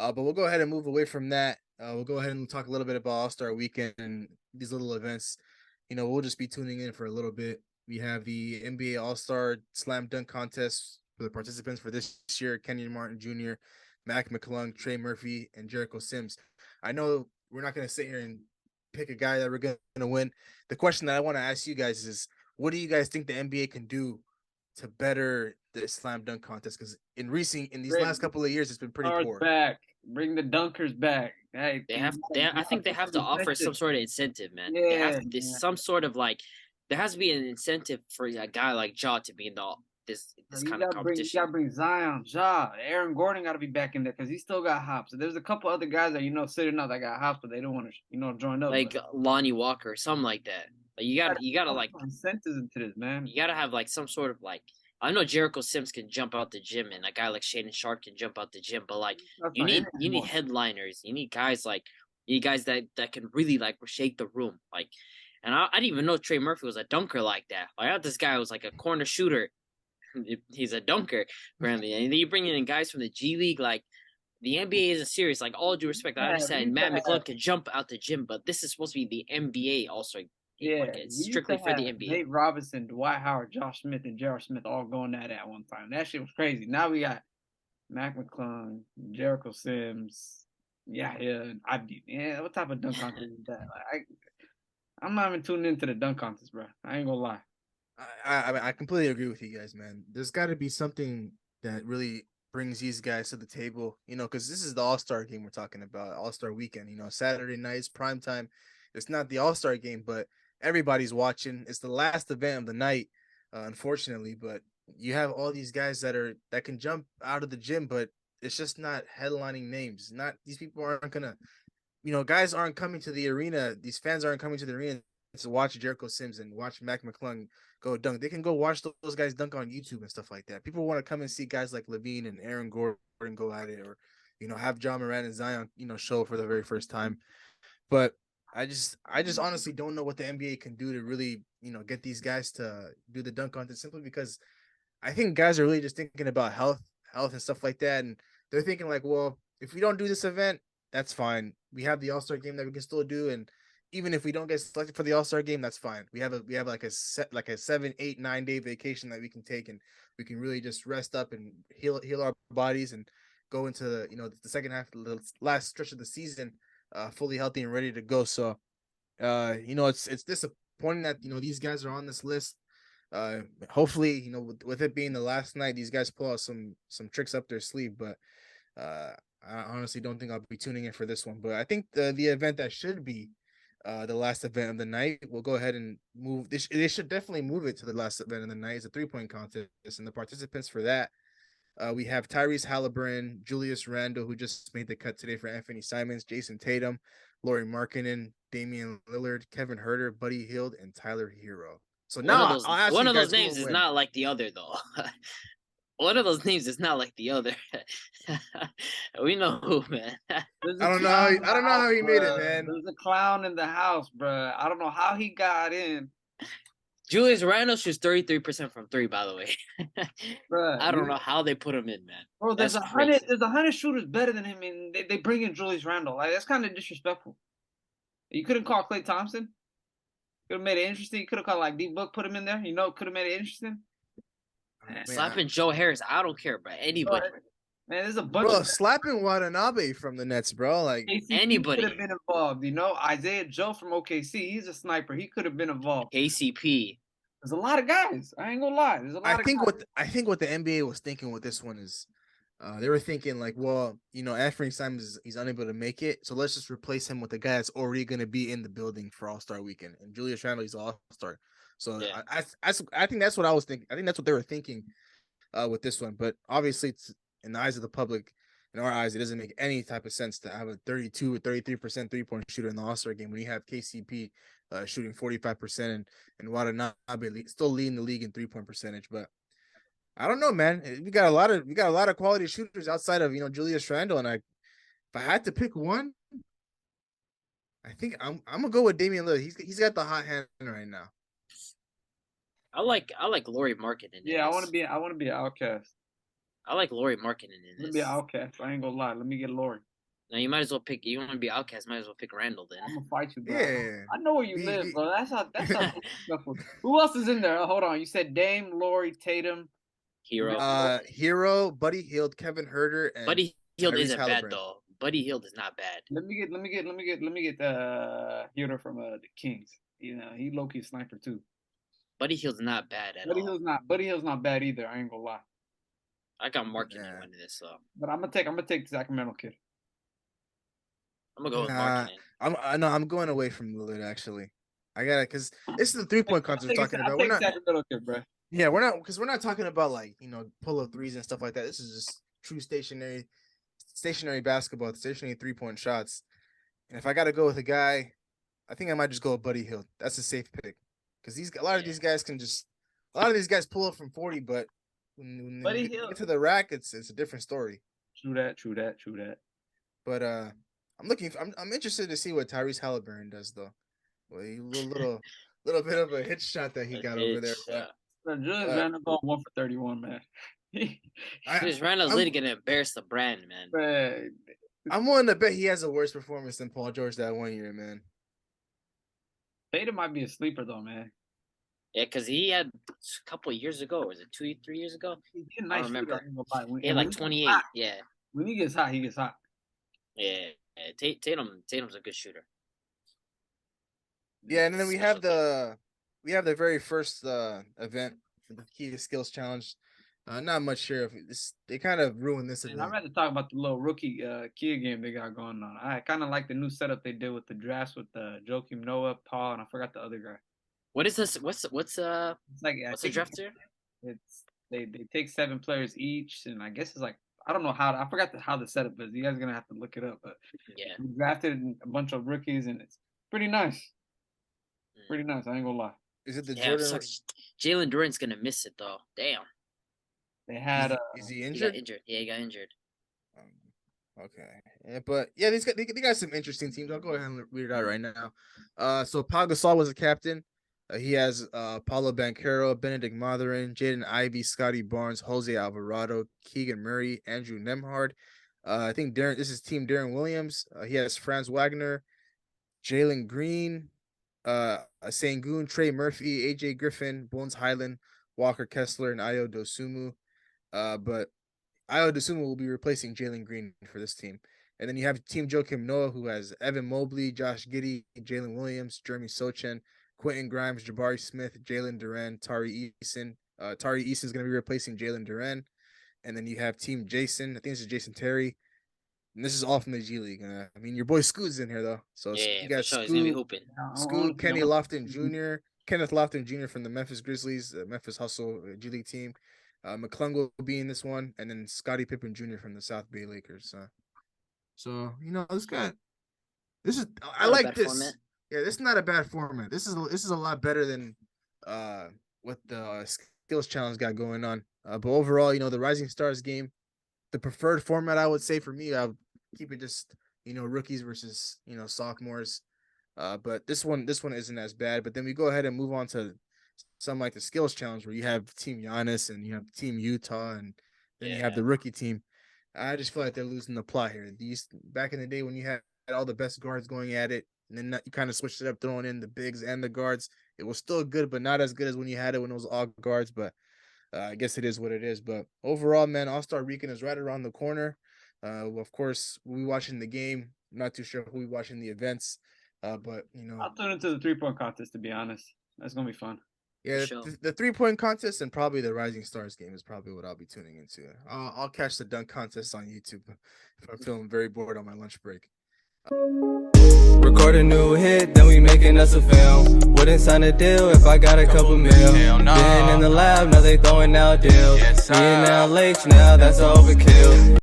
But we'll go ahead and move away from that. We'll go ahead and talk a little bit about All Star Weekend and these little events. We'll just be tuning in for a little bit. We have the NBA All Star Slam Dunk Contest for the participants for this year: Kenyon Martin Jr., Mac McClung, Trey Murphy, and Jericho Sims. I know we're not going to sit here and pick a guy that we're going to win. The question that I want to ask you guys is, what do you guys think the NBA can do to better the slam dunk contest? Because in these last couple of years, it's been pretty Stars poor. back. Bring the dunkers back. Hey, They have, I think they have to offer some sort of incentive, man. They have Yeah, this man. some sort of like, there has to be an incentive for a guy like Ja to be in this You kind of gotta bring, competition. Zion, Ja, Aaron Gordon got to be back in there because he still got hops. So there's a couple other guys that sitting up that got hops, but they don't want to join up. Like But Lonnie Walker, something like that. Like you gotta put like some incentives into this, man. you gotta have like some sort of like, I know Jericho Sims can jump out the gym and a guy like Shaden Sharp can jump out the gym, but like That's not in it you need anymore. headliners, you need guys that can really like shake the room. Like, and I didn't even know Trey Murphy was a dunker like that. Like, I thought this guy was like a corner shooter. He's a dunker, apparently. And then you bring in guys from the G League, like the NBA isn't serious. Like, all due respect, I We understand used to Matt have, McClung can jump out the gym, but this is supposed to be the NBA All Star game. yeah, Like, it's we used to strictly for the have NBA. Nate Robinson, Dwight Howard, Josh Smith, and J.R. Smith all going at one time. That shit was crazy. Now we got Mac McClung, Jericho Sims, yeah, yeah. What type of dunk contest is that? Like, I'm not even tuning into the dunk contest, bro. I ain't gonna lie. I completely agree with you guys, man. There's got to be something that really brings these guys to the table, because this is the All Star game we're talking about, All Star Weekend. Saturday nights, prime time. It's not the All Star game, but everybody's watching. It's the last event of the night, unfortunately. But you have all these guys that can jump out of the gym, but it's just not headlining names. Not these people aren't gonna, guys aren't coming to the arena. These fans aren't coming to the arena to watch Jericho Sims and watch Mac McClung go dunk. They can go watch those guys dunk on YouTube and stuff like that. People want to come and see guys like Levine and Aaron Gordon go at it, or have John Moran and Zion show for the very first time. But I just honestly don't know what the NBA can do to really get these guys to do the dunk contest, simply because I think guys are really just thinking about health and stuff like that, and they're thinking like, well, if we don't do this event, that's fine. We have the All Star game that we can still do, and even if we don't get selected for the All Star game, that's fine. We have like a 7, 8, 9 day vacation that we can take, and we can really just rest up and heal our bodies and go into the second half, the last stretch of the season, fully healthy and ready to go. So, it's disappointing that these guys are on this list. Hopefully, with it being the last night, these guys pull out some tricks up their sleeve. But I honestly don't think I'll be tuning in for this one. But I think the event that should be the last event of the night, we'll go ahead and move. They should definitely move it to the last event of the night. It's a 3-point contest, and the participants for that, we have Tyrese Halliburton, Julius Randle, who just made the cut today for Anthony Simons, Jason Tatum, Laurie Markkinen, Damian Lillard, Kevin Herter, Buddy Hield, and Tyler Hero. So now I'll ask One you of those guys, who names will is win? not like the other though. One of those names is not like the other. We know who, man. There's I a don't know. clown in I the don't know house, how he made it, bro. man. There's a clown in the house, bro. I don't know how he got in, Julius Randle shoots 33% from three, by the way. bro. I don't know how they put him in, man. Bro, That's crazy. there's 100 shooters better than him, and they bring in Julius Randle. Like, that's kind of disrespectful. You couldn't call Klay Thompson. Could have made it interesting. You could have called like D Book, put him in there. Could have made it interesting. I mean, Slapping Joe Harris, I don't care, bro. Bro, Anybody. man, there's a bunch bro, of slapping Watanabe from the Nets, bro. Like, KCP could have Anybody. been involved. Isaiah Joe from OKC, he's a sniper. He could have been involved. KCP. There's a lot of guys. I ain't gonna lie. There's a I lot of think guys. what the NBA was thinking with this one is, they were thinking like, well, Anthony Simons he's unable to make it, so let's just replace him with a guy that's already going to be in the building for All Star Weekend, and Julius Randle is All Star. So Yeah. I think that's what I was thinking. I think that's what they were thinking with this one. But obviously, it's in the eyes of the public, in our eyes, it doesn't make any type of sense to have a 32 or 33% 3-point shooter in the All Star game when you have KCP shooting 45% and Watanabe still leading the league in 3-point percentage. But I don't know, man. We got a lot of quality shooters outside of Julius Randle, and if I had to pick one, I think I'm gonna go with Damian Lillard. He's got the hot hand right now. I like Laurie Markkinen in Yeah, this. I want to be an outcast. I like Laurie Markkinen in Let me be an this. outcast. I ain't gonna lie. Let me get Lori. Now you might as well pick. You want to be outcast? Might as well pick Randall then. I'm gonna fight you, bro. Yeah. I know where you live, bro. That's how disrespectful. Who else is in there? Hold on. You said Dame, Laurie, Tatum, Hero. Hero, Buddy Hield, Kevin Herter, and Buddy Hield Tyrese isn't bad Halliburton. though. Buddy Hield is not bad. Let me get Hero from the Kings. You know, he low key sniper too. Buddy Hield's not bad at Buddy all. Hill's not bad either. I ain't gonna lie. I got marking Yeah. winning this, so But I'm gonna take the Sacramento kid. I'm gonna go with Nah, marking. I'm going away from Lillard actually. I gotta because this is the 3-point contest we're talking about. We're not, Sacramento kid, bro. yeah, we're not talking about like pull up threes and stuff like that. This is just true stationary basketball, stationary 3-point shots. And if I gotta go with a guy, I think I might just go with Buddy Hield. That's a safe pick because a lot of these guys pull up from 40, but when Buddy you Hield. get to the rack, it's a different story. True that. But I'm interested to see what Tyrese Halliburton does though. Well, little bit of a hit shot that he got over there. Bro, Julius Randle going 1 for 31, man. Julius Randle's literally gonna embarrass the brand, man. Bro, I'm willing to bet he has a worse performance than Paul George that 1 year, man. Tatum might be a sleeper though, man. Yeah, because he had a couple of years ago. Was it 2-3 years ago? He's a nice remember. shooter, I ain't gonna lie. He had like When 28. hot, Yeah, When he gets hot, he gets hot. yeah. Tatum's a good shooter. Yeah, and then we have Special the very first event, the Key to Skills Challenge. Not much sure if they kind of ruined this And event. I'd rather talk about the little rookie kid game they got going on. I kind of like the new setup they did with the drafts with Joakim Noah, Paul, and I forgot the other guy. What is this? What's It's like I what's the think draft here? It's they take 7 players each, and I guess it's like I don't know I forgot how the setup is. You guys are gonna have to look it up, but Yeah. we drafted a bunch of rookies, and it's pretty nice. Pretty nice. I ain't gonna lie. Is it the Damn, Jordan? sucks. Jalen Durant's gonna miss it though. Damn. They had Is he He got injured? injured. Yeah, he got injured. Okay. Yeah, but yeah, they got some interesting teams. I'll go ahead and read it out right now. So Pau Gasol was a captain. He has Paulo Banchero, Benedict Mathurin, Jaden Ivey, Scotty Barnes, Jose Alvarado, Keegan Murray, Andrew Nemhard. I think this is Team Darren Williams. He has Franz Wagner, Jalen Green, Sengun, Trey Murphy, AJ Griffin, Bones Highland, Walker Kessler, and Ayo Dosunmu. But Ayo Dosunmu will be replacing Jalen Green for this team. And then you have Team Joakim Noah, who has Evan Mobley, Josh Giddey, Jalen Williams, Jeremy Sochan, Quentin Grimes, Jabari Smith, Jalen Duren, Tari Eason. Tari Eason is going to be replacing Jalen Duren. And then you have Team Jason. I think this is Jason Terry. And this is all from the G League. I mean, your boy Scoot's in here, though. So Yeah, you for got sure. He's gonna be Scoot, hooping. Scoot, Kenny Lofton Jr., Kenneth Lofton Jr. from the Memphis Grizzlies, Memphis Hustle G League team. McClung will be in this one, and then Scottie Pippen Jr. from the South Bay Lakers. So this is I Not a like bad this. format. Yeah, this is not a bad format. This is a lot better than what the skills challenge got going on. But overall, the Rising Stars game, the preferred format, I would say for me, I would keep it just rookies versus sophomores. But this one isn't as bad. But then we go ahead and move on to some like the skills challenge where you have Team Giannis and you have Team Utah and then you have the rookie team. I just feel like they're losing the plot here. These back in the day when you had all the best guards going at it, and then you kind of switched it up, throwing in the bigs and the guards. It was still good, but not as good as when you had it when it was all guards. But I guess it is what it is. But overall, man, All-Star Weekend is right around the corner. Of course, we'll be watching the game. I'm not too sure who will be watching the events. But I'll tune into the 3-point contest, to be honest. That's gonna be fun. yeah, sure. the 3-point contest and probably the Rising Stars game is probably what I'll be tuning into. I'll catch the dunk contest on YouTube if I'm feeling very bored on my lunch break. Record a new hit, then we making us a film. Wouldn't sign a deal if I got a couple mil. Been in the lab, now they throwing out deals. Me and now Lakes, now that's overkill.